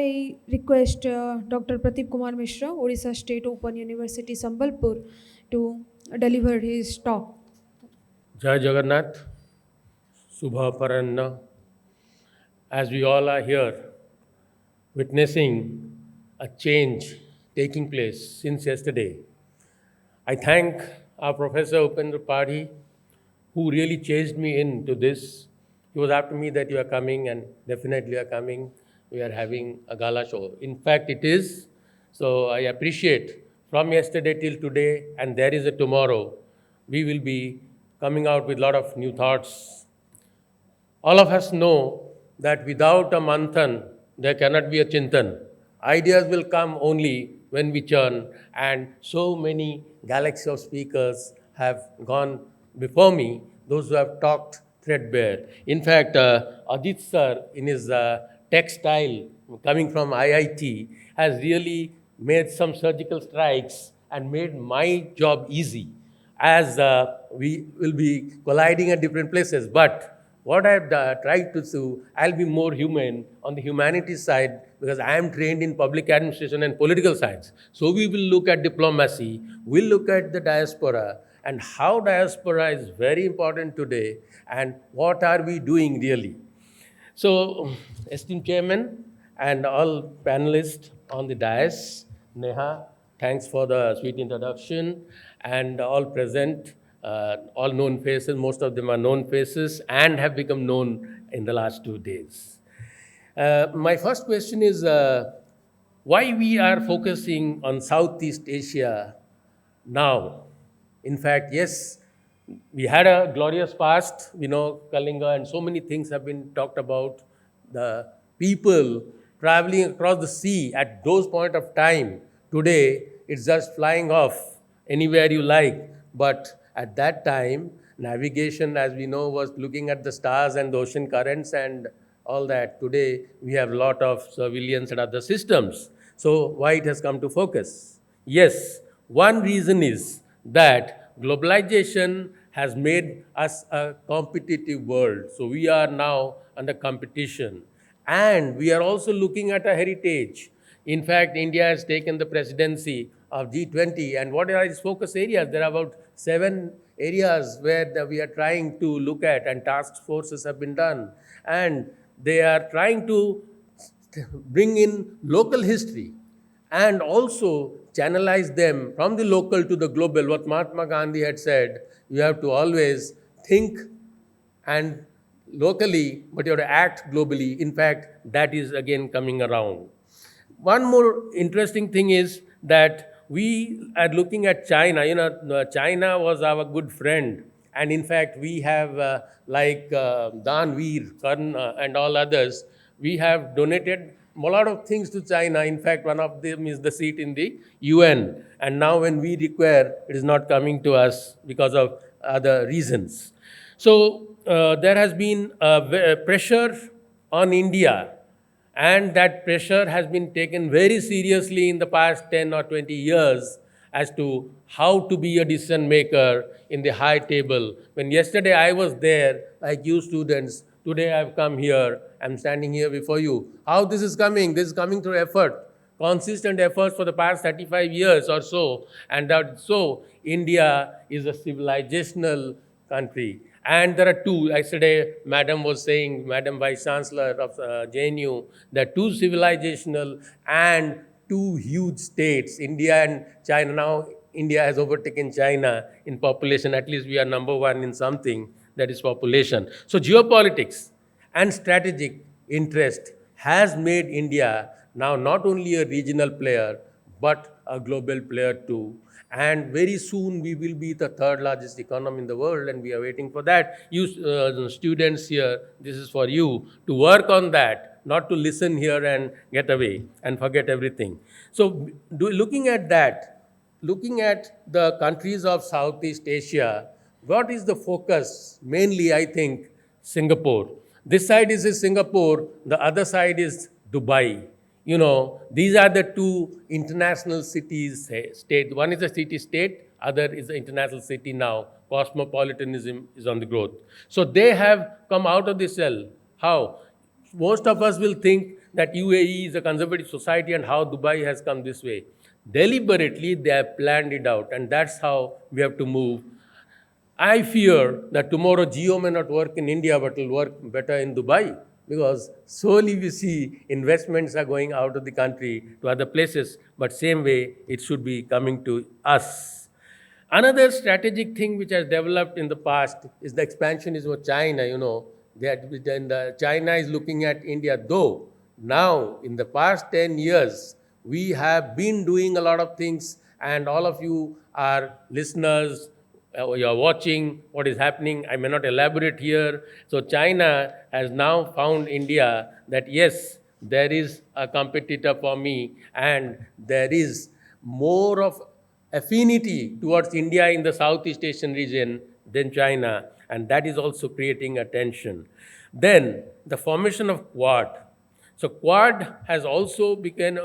I request Dr. Pratip Kumar Mishra, Odisha State Open University, Sambalpur, to deliver his talk. Jai Jagannath, Subha Paranna, as we all are here witnessing a change taking place since yesterday. I thank our Professor Upendra Padhi who really chased me into this. He was after me that you are coming and definitely you are coming. We are having a gala show. In fact, it is. So I appreciate from yesterday till today, and there is a tomorrow. We will be coming out with a lot of new thoughts. All of us know that without a manthan, there cannot be a chintan. Ideas will come only when we churn, and so many galaxy of speakers have gone before me, those who have talked threadbare. In fact, Ajit sir, in his textile coming from IIT, has really made some surgical strikes and made my job easy as we will be colliding at different places. But what I've tried to do, I'll be more human on the humanities side because I am trained in public administration and political science. So we will look at diplomacy, we'll look at the diaspora and how diaspora is very important today and what are we doing really. So, esteemed chairman and all panelists on the dais, Neha, thanks for the sweet introduction, and all present, all known faces, most of them are known faces and have become known in the last 2 days. My first question is why we are focusing on Southeast Asia now. In fact, yes, we had a glorious past, Kalinga, and so many things have been talked about. The people traveling across the sea at those point of time. Today, it's just flying off anywhere you like. But at that time, navigation, as we know, was looking at the stars and the ocean currents and all that. Today, we have a lot of surveillance and other systems. So, why it has come to focus? Yes, one reason is that globalization has made us a competitive world. So we are now under competition. And we are also looking at a heritage. In fact, India has taken the presidency of G20. And what are its focus areas? There are about 7 areas where we are trying to look at, and task forces have been done. And they are trying to bring in local history and also channelize them from the local to the global. What Mahatma Gandhi had said, you have to always think and locally, but you have to act globally. In fact, that is again coming around. One more interesting thing is that we are looking at China. China was our good friend. And in fact, we have like Danveer, Karn, and all others, we have donated a lot of things to China. In fact, one of them is the seat in the UN. And now when we require, it is not coming to us because of other reasons. So there has been a pressure on India, and that pressure has been taken very seriously in the past 10 or 20 years as to how to be a decision maker in the high table. When yesterday I was there, like you students, today I've come here, I'm standing here before you. How this is coming? This is coming through effort, consistent efforts for the past 35 years or so. And so India is a civilizational country. And there are two. Yesterday, Madam was saying, Madam Vice Chancellor of JNU, that two civilizational and two huge states, India and China. Now, India has overtaken China in population. At least we are number one in something, that is population. So, geopolitics and strategic interest has made India now not only a regional player, but a global player too. And very soon we will be the third largest economy in the world, and we are waiting for that. You students here, this is for you to work on that, not to listen here and get away and forget everything. So, looking at that, looking at the countries of Southeast Asia, what is the focus? Mainly, I think, Singapore. This side is Singapore, the other side is Dubai. These are the two international cities, state. One is a city-state, other is an international city now. Cosmopolitanism is on the growth. So they have come out of the cell. How? Most of us will think that UAE is a conservative society and how Dubai has come this way. Deliberately, they have planned it out, and that's how we have to move. I fear that tomorrow Geo may not work in India, but will work better in Dubai, because slowly we see investments are going out of the country to other places, but same way it should be coming to us. Another strategic thing which has developed in the past is the expansionism of China. China is looking at India, though now in the past 10 years, we have been doing a lot of things, and all of you are listeners, you are watching what is happening. I may not elaborate here. So China has now found India that yes, there is a competitor for me, and there is more of affinity towards India in the Southeast Asian region than China, and that is also creating a tension. Then the formation of Quad. So Quad has also given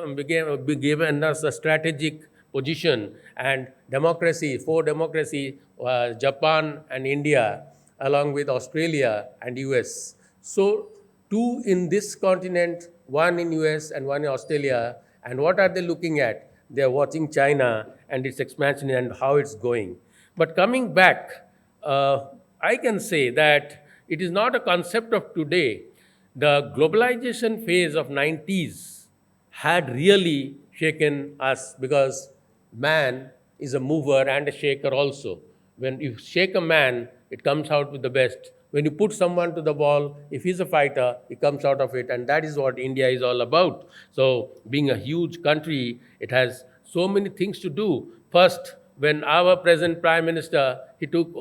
us a strategic position, and democracy, for democracy, Japan and India, along with Australia and US. So two in this continent, one in US and one in Australia. And what are they looking at? They are watching China and its expansion and how it's going. But coming back, I can say that it is not a concept of today. The globalization phase of 90s had really shaken us, because man is a mover and a shaker also. When you shake a man, it comes out with the best. When you put someone to the wall, if he's a fighter, he comes out of it. And that is what India is all about. So, being a huge country, it has so many things to do. First, when our present Prime Minister, he took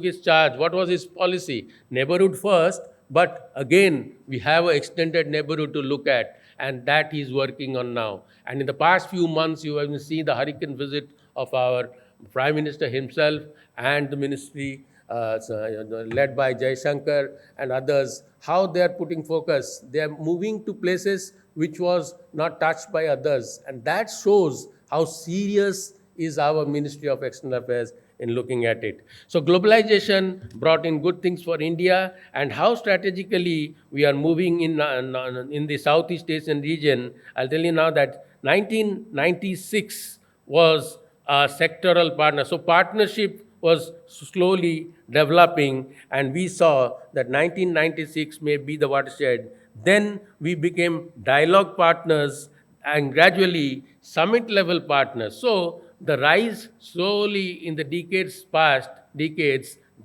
his charge, what was his policy? Neighborhood first, but again, we have an extended neighborhood to look at, and that he's working on now. And in the past few months, you have seen the hurricane visit of our Prime Minister himself and the ministry led by Jai Shankar and others, how they are putting focus. They are moving to places which was not touched by others. And that shows how serious is our Ministry of External Affairs in looking at it. So globalization brought in good things for India, and how strategically we are moving in the Southeast Asian region. I'll tell you now that 1996 was a sectoral partner. So partnership was slowly developing, and we saw that 1996 may be the watershed. Then we became dialogue partners and gradually summit level partners. So the rise slowly in the decades,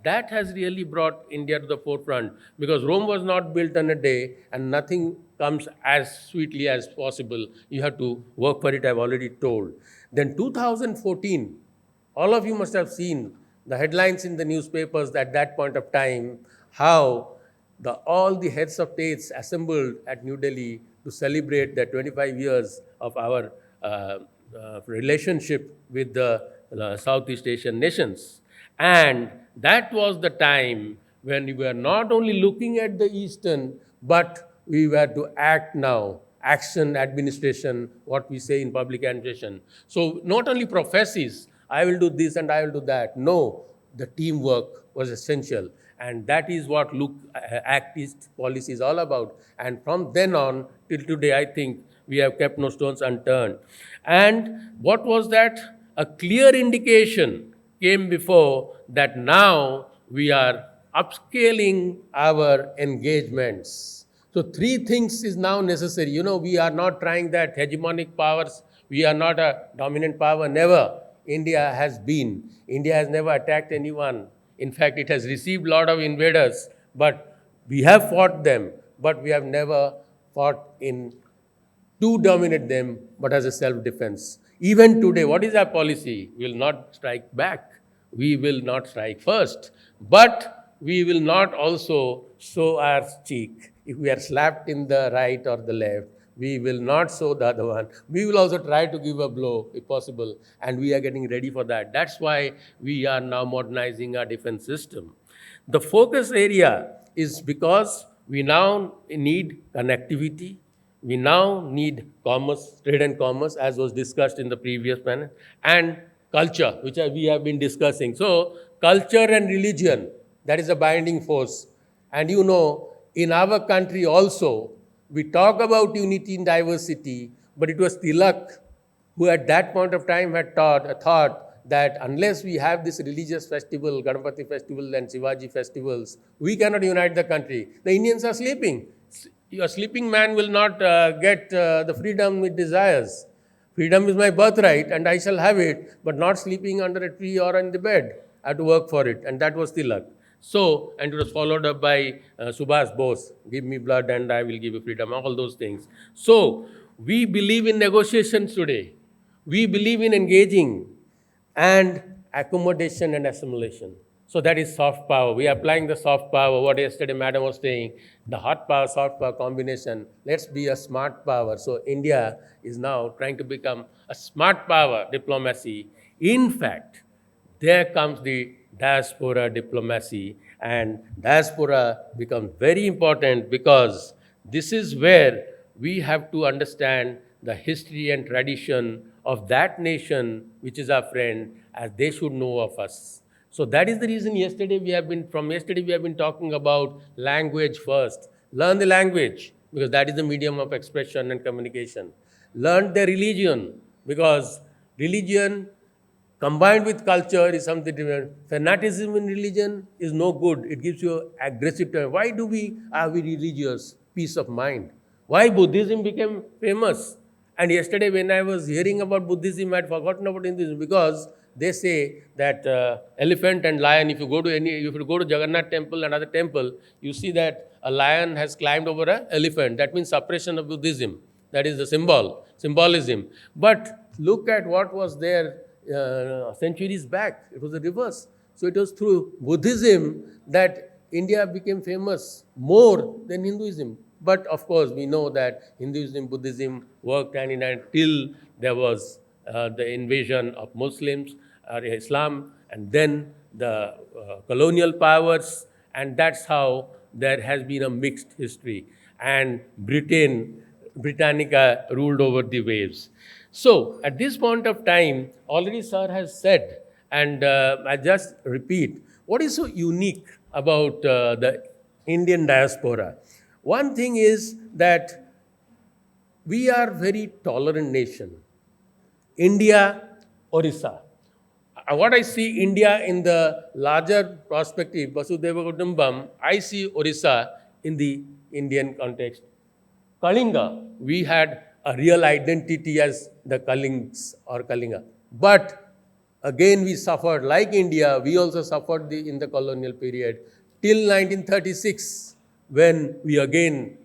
that has really brought India to the forefront, because Rome was not built in a day and nothing comes as sweetly as possible. You have to work for it, I've already told. Then 2014, all of you must have seen the headlines in the newspapers at that point of time, how all the heads of states assembled at New Delhi to celebrate the 25 years of our relationship with the Southeast Asian nations. And that was the time when we were not only looking at the Eastern, but we were to act now. Action, administration, what we say in public administration. So not only prophecies, I will do this and I will do that. No, the teamwork was essential. And that is what Act East policy is all about. And from then on till today, I think we have kept no stones unturned. And what was that? A clear indication came before that now we are upscaling our engagements. So three things is now necessary. We are not trying that hegemonic powers. We are not a dominant power. Never. India has been. India has never attacked anyone. In fact, it has received a lot of invaders, but we have fought them, but we have never fought to dominate them, but as a self-defense. Even today, what is our policy? We will not strike back. We will not strike first. But we will not also show our cheek. If we are slapped in the right or the left, we will not show the other one. We will also try to give a blow if possible, and we are getting ready for that. That's why we are now modernizing our defense system. The focus area is because we now need connectivity. We now need commerce, trade and commerce, as was discussed in the previous panel, and culture, which we have been discussing. So culture and religion, that is a binding force. And in our country also, We talk about unity in diversity, but it was Tilak who at that point of time had thought that unless we have this religious festival, Ganpati festival and Shivaji festivals, we cannot unite the country. The Indians are sleeping. A sleeping man will not get the freedom it desires. Freedom is my birthright and I shall have it, but not sleeping under a tree or in the bed. I have to work for it. And that was Tilak. So, and it was followed up by Subhas Bose, give me blood and I will give you freedom, all those things. So, we believe in negotiations today. We believe in engaging and accommodation and assimilation. So that is soft power. We are applying the soft power, what yesterday madam was saying, the hot power, soft power combination. Let's be a smart power. So India is now trying to become a smart power diplomacy. In fact, there comes the diaspora diplomacy, and diaspora becomes very important because this is where we have to understand the history and tradition of that nation which is our friend, as they should know of us. So that is the reason yesterday we have been talking about language first. Learn the language because that is the medium of expression and communication. Learn the religion because religion combined with culture is something different. Fanaticism in religion is no good. It gives you aggressive time. Why are we religious? Peace of mind. Why Buddhism became famous? And yesterday when I was hearing about Buddhism, I had forgotten about Hinduism because they say that elephant and lion, if you go to Jagannath temple and other temple, you see that a lion has climbed over an elephant. That means suppression of Buddhism. That is the symbolism. But look at what was there centuries back. It was the reverse. So it was through Buddhism that India became famous more than Hinduism. But of course, we know that Hinduism, Buddhism worked hand in hand till there was the invasion of Muslims or Islam, and then the colonial powers, and that's how there has been a mixed history. And Britannica ruled over the waves. So, at this point of time, already Sir has said, and I just repeat, what is so unique about the Indian diaspora? One thing is that we are very tolerant nation. India, Odisha. What I see India in the larger perspective, Vasudhaiva Kutumbam, I see Odisha in the Indian context. Kalinga, we had a real identity as the Kalings or Kalinga. But again, we suffered, like India, we also suffered in the colonial period till 1936, when we again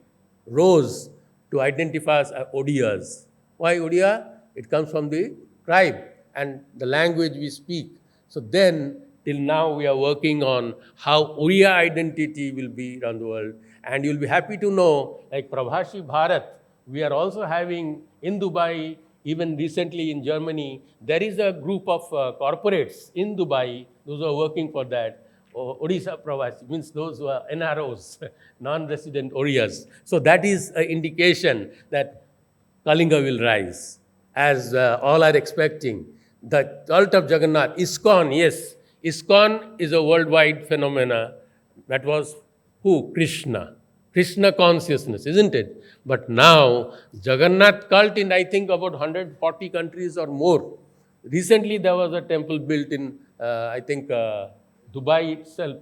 rose to identify as Odias. Why Odia? It comes from the tribe and the language we speak. So then, till now, we are working on how Oriya identity will be around the world. And you'll be happy to know, like Prabhashi Bharat, we are also having in Dubai, even recently in Germany, there is a group of corporates in Dubai, those who are working for that. Odisha Pravasi means those who are NROs, non-resident Oriyas. So that is an indication that Kalinga will rise, as all are expecting. The cult of Jagannath, ISKCON, yes, ISKCON is a worldwide phenomena. That was who? Krishna. Krishna consciousness, isn't it? But now, Jagannath cult in, I think, about 140 countries or more. Recently, there was a temple built in, I think, Dubai itself,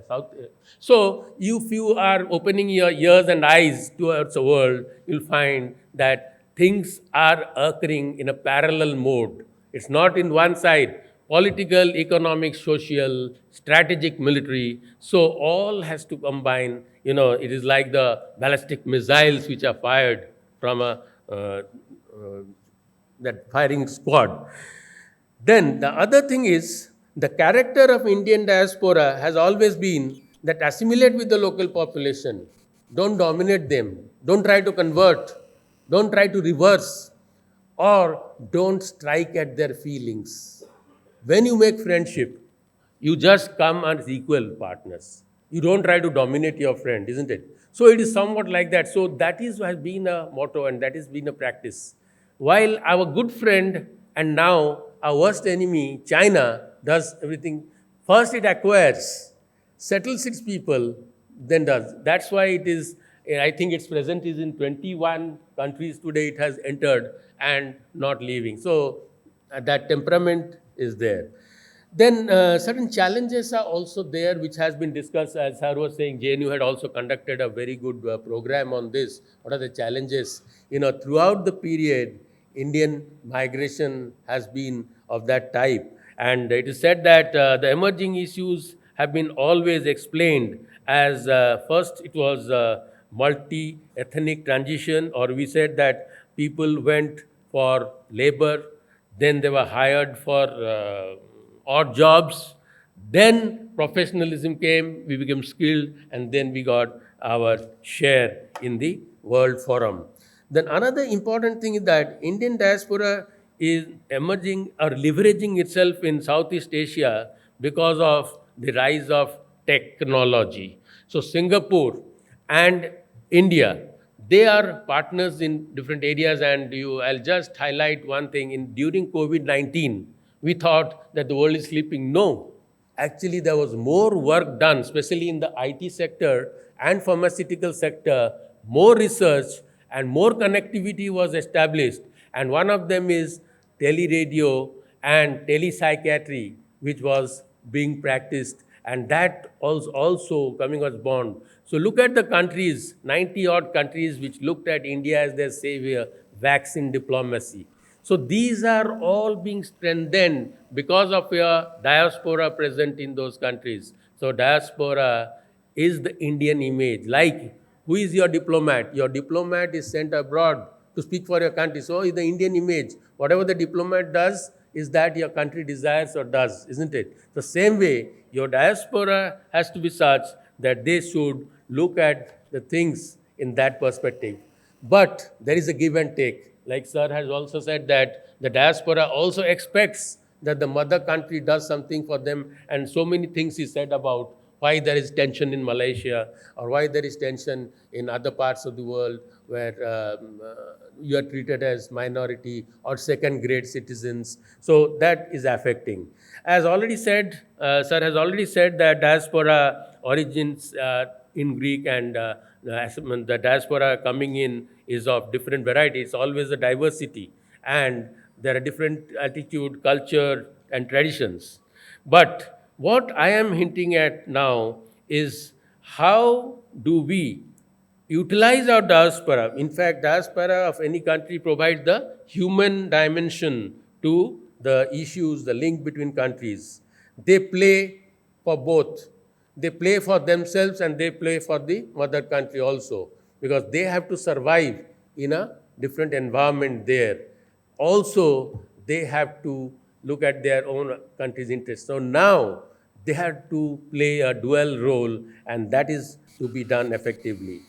South. So, if you are opening your ears and eyes towards the world, you'll find that things are occurring in a parallel mode. It's not in one side. Political, economic, social, strategic, military. So all has to combine. It is like the ballistic missiles which are fired from that firing squad. Then the other thing is the character of Indian diaspora has always been that assimilate with the local population. Don't dominate them. Don't try to convert. Don't try to reverse. Or don't strike at their feelings. When you make friendship, you just come as equal partners. You don't try to dominate your friend, isn't it? So it is somewhat like that. So that has been a motto and that has been a practice. While our good friend and now our worst enemy, China, does everything, first it acquires, settles its people, then does. That's why it is I think its presence is in 21 countries today. It has entered and not leaving. So that temperament is there. Then certain challenges are also there, which has been discussed. As Sir was saying, JNU had also conducted a very good program on this. What are the challenges? Throughout the period, Indian migration has been of that type. And it is said that the emerging issues have been always explained as first it was multi-ethnic transition, or we said that people went for labor, then they were hired for odd jobs, then professionalism came, we became skilled, and then we got our share in the world forum. Then another important thing is that Indian diaspora is emerging or leveraging itself in Southeast Asia because of the rise of technology. So Singapore and India, they are partners in different areas, and I'll just highlight one thing. During COVID-19, we thought that the world is sleeping. No, actually there was more work done, especially in the IT sector and pharmaceutical sector. More research and more connectivity was established, and one of them is teleradio and telepsychiatry, which was being practiced, and that was also coming as bond. So look at the countries, 90 odd countries, which looked at India as their savior, vaccine diplomacy. So these are all being strengthened because of your diaspora present in those countries. So diaspora is the Indian image. Like, who is your diplomat? Your diplomat is sent abroad to speak for your country. So is the Indian image. Whatever the diplomat does is that your country desires or does, isn't it? The same way, your diaspora has to be such that they should look at the things in that perspective. But there is a give and take. Like Sir has also said that the diaspora also expects that the mother country does something for them, and so many things he said about why there is tension in Malaysia or why there is tension in other parts of the world where you are treated as minority or second grade citizens. So that is affecting. As already said, Sir has already said that diaspora origins in Greek, and the diaspora coming in is of different variety. It's always a diversity, and there are different attitude, culture, and traditions. But what I am hinting at now is how do we utilize our diaspora? In fact, diaspora of any country provides the human dimension to the issues, the link between countries. They play for both. They play for themselves and they play for the mother country also, because they have to survive in a different environment there. Also, they have to look at their own country's interests. So now they have to play a dual role, and that is to be done effectively.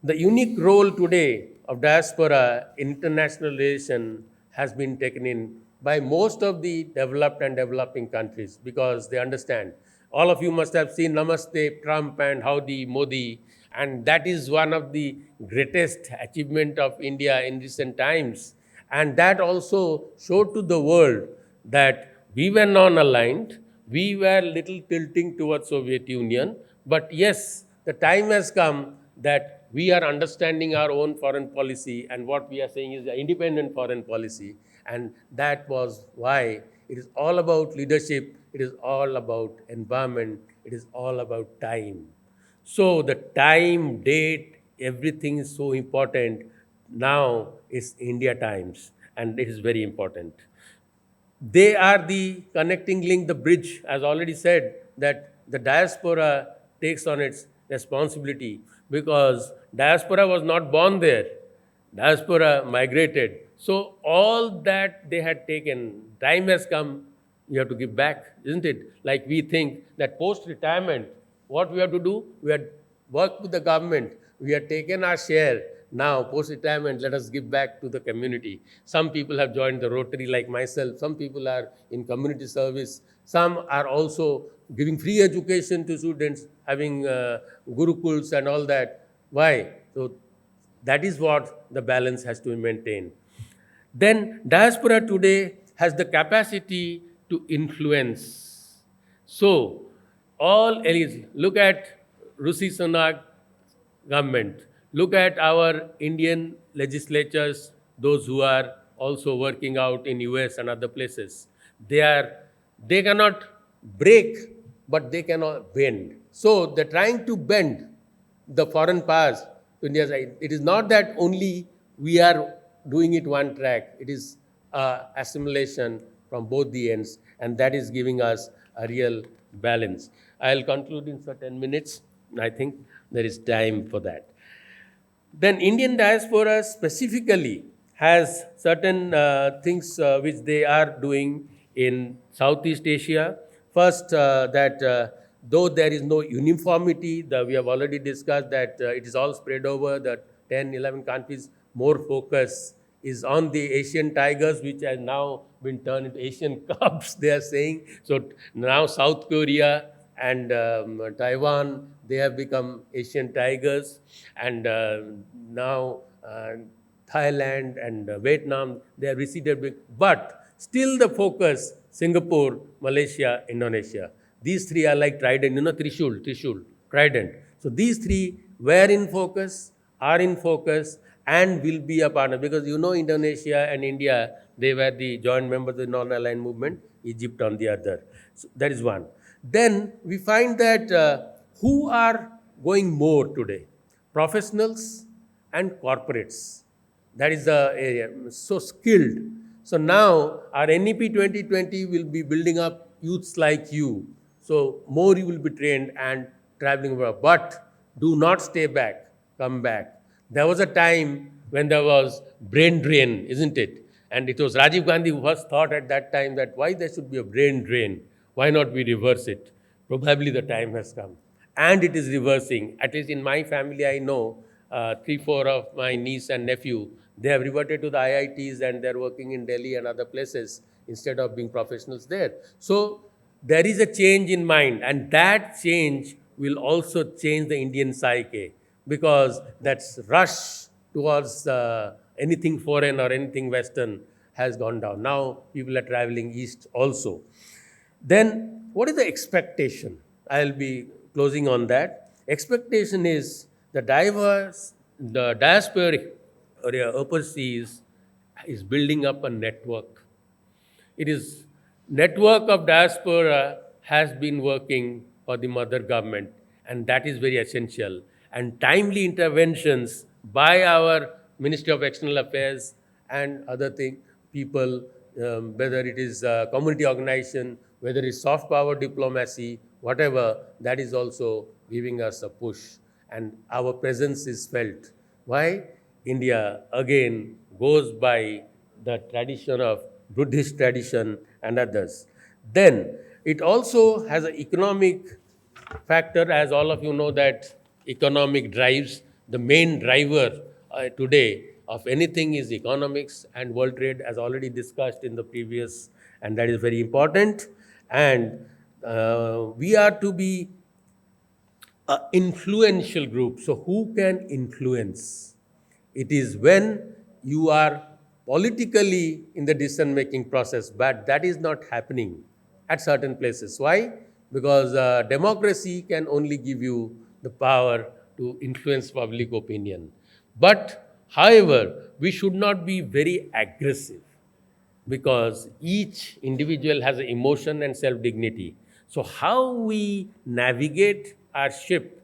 The unique role today of diaspora in international relation has been taken in by most of the developed and developing countries, because they understand. All of you must have seen Namaste Trump and Howdy Modi, and that is one of the greatest achievement of India in recent times. And that also showed to the world that we were non-aligned, we were little tilting towards Soviet Union, but yes, the time has come that we are understanding our own foreign policy, and what we are saying is an independent foreign policy. And that was why it is all about leadership, it is all about environment, it is all about time. So the time, date, everything is so important. Now is India times, and it is very important. They are the connecting link, the bridge, as already said, that the diaspora takes on its responsibility, because diaspora was not born there. Diaspora migrated. So all that they had taken, time has come, you have to give back, isn't it? Like we think that post-retirement, what we have to do? We have worked with the government. We have taken our share. Now, post-retirement, let us give back to the community. Some people have joined the Rotary like myself. Some people are in community service. Some are also giving free education to students, having gurukuls and all that. Why? So that is what the balance has to be maintained. Then diaspora today has the capacity to influence. So all elites, look at Rishi Sunak government. Look at our Indian legislatures, those who are also working out in US and other places. They are they cannot break, but they cannot bend. So they're trying to bend the foreign powers to India's side. It is not that only we are doing it one track. It is assimilation from both the ends, and that is giving us a real balance. I'll conclude in certain minutes. I think there is time for that. Then Indian diaspora specifically has certain things which they are doing in Southeast Asia. First, that though there is no uniformity, we have already discussed that it is all spread over the 10, 11 countries. More focus is on the Asian tigers, which has now been turned into Asian cubs, they are saying. So now South Korea and Taiwan, they have become Asian tigers, and now Thailand and Vietnam, they have receded. But still the focus, Singapore, Malaysia, Indonesia. These three are like trident, Trishul, trident. So these three were in focus, are in focus, and will be a partner, because Indonesia and India, they were the joint members of the non-aligned movement, Egypt on the other. So that is one. Then we find that who are going more today? Professionals and corporates. That is the area. So skilled. So now our NEP 2020 will be building up youths like you. So more you will be trained and traveling abroad. But do not stay back. Come back. There was a time when there was brain drain, isn't it? And it was Rajiv Gandhi who first thought at that time that why there should be a brain drain. Why not we reverse it? Probably the time has come. And it is reversing. At least in my family, I know 3, 4 of my niece and nephew, they have reverted to the IITs and they're working in Delhi and other places instead of being professionals there. So there is a change in mind, and that change will also change the Indian psyche, because that's rush towards anything foreign or anything Western has gone down. Now people are traveling east also. Then, what is the expectation? I'll be closing on that. Expectation is the diaspora area overseas is building up a network. It is network of diaspora has been working for the mother government, and that is very essential. And timely interventions by our Ministry of External Affairs and other people, whether it is community organization, whether it's soft power diplomacy, whatever, that is also giving us a push. And our presence is felt. Why? India again goes by the tradition of Buddhist tradition and others. Then it also has an economic factor, as all of you know that economic drives, the main driver today of anything is economics and world trade, as already discussed in the previous, and that is very important. And we are to be an influential group. So who can influence? It is when you are politically in the decision making process, but that is not happening at certain places. Why? Because democracy can only give you the power to influence public opinion. But, however, we should not be very aggressive, because each individual has an emotion and self dignity. So, how we navigate our ship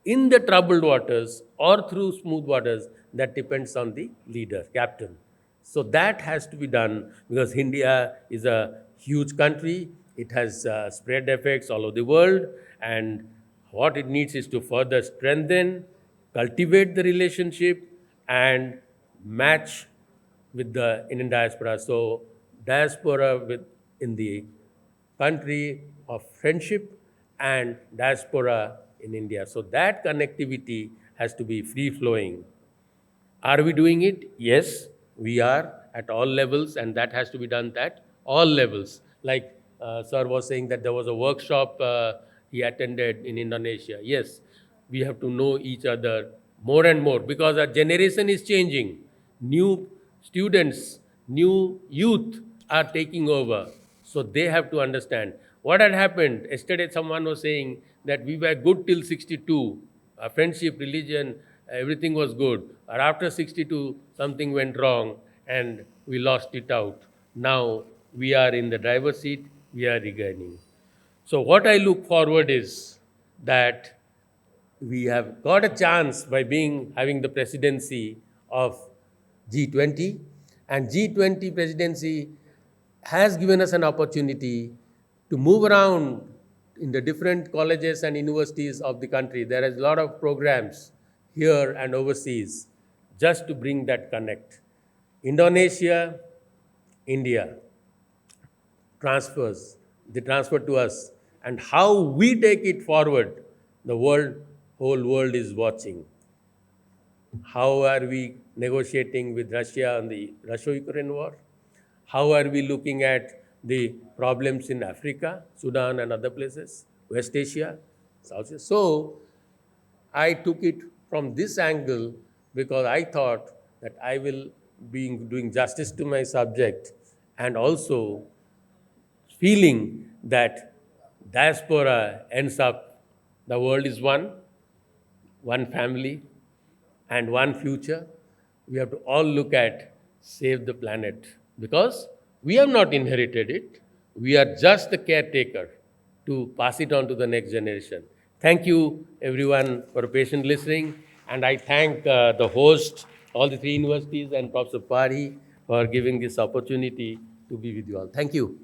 in the troubled waters or through smooth waters, that depends on the leader, captain. So, that has to be done, because India is a huge country, it has spread effects all over the world, and what it needs is to further strengthen, cultivate the relationship, and match with the Indian diaspora. So diaspora in the country of friendship and diaspora in India. So that connectivity has to be free flowing. Are we doing it? Yes, we are at all levels, and that has to be done at all levels. Like Sir was saying that there was a workshop he attended in Indonesia. Yes, we have to know each other more and more, because our generation is changing. New students, new youth are taking over. So they have to understand what had happened. Yesterday, someone was saying that we were good till 62, friendship, religion, everything was good. Or after 62, something went wrong and we lost it out. Now we are in the driver's seat, we are regaining. So, what I look forward is that we have got a chance by being having the presidency of G20, and G20 presidency has given us an opportunity to move around in the different colleges and universities of the country. There is a lot of programs here and overseas just to bring that connect. Indonesia, India transfers, they transfer to us, and how we take it forward, the whole world is watching. How are we negotiating with Russia on the Russia-Ukraine war? How are we looking at the problems in Africa, Sudan, and other places, West Asia, South Asia? So I took it from this angle because I thought that I will be doing justice to my subject and also feeling that diaspora ends up, the world is one family, and one future. We have to all look at save the planet because we have not inherited it. We are just the caretaker to pass it on to the next generation. Thank you, everyone, for patient listening. And I thank the host, all the three universities, and Professor Pari for giving this opportunity to be with you all. Thank you.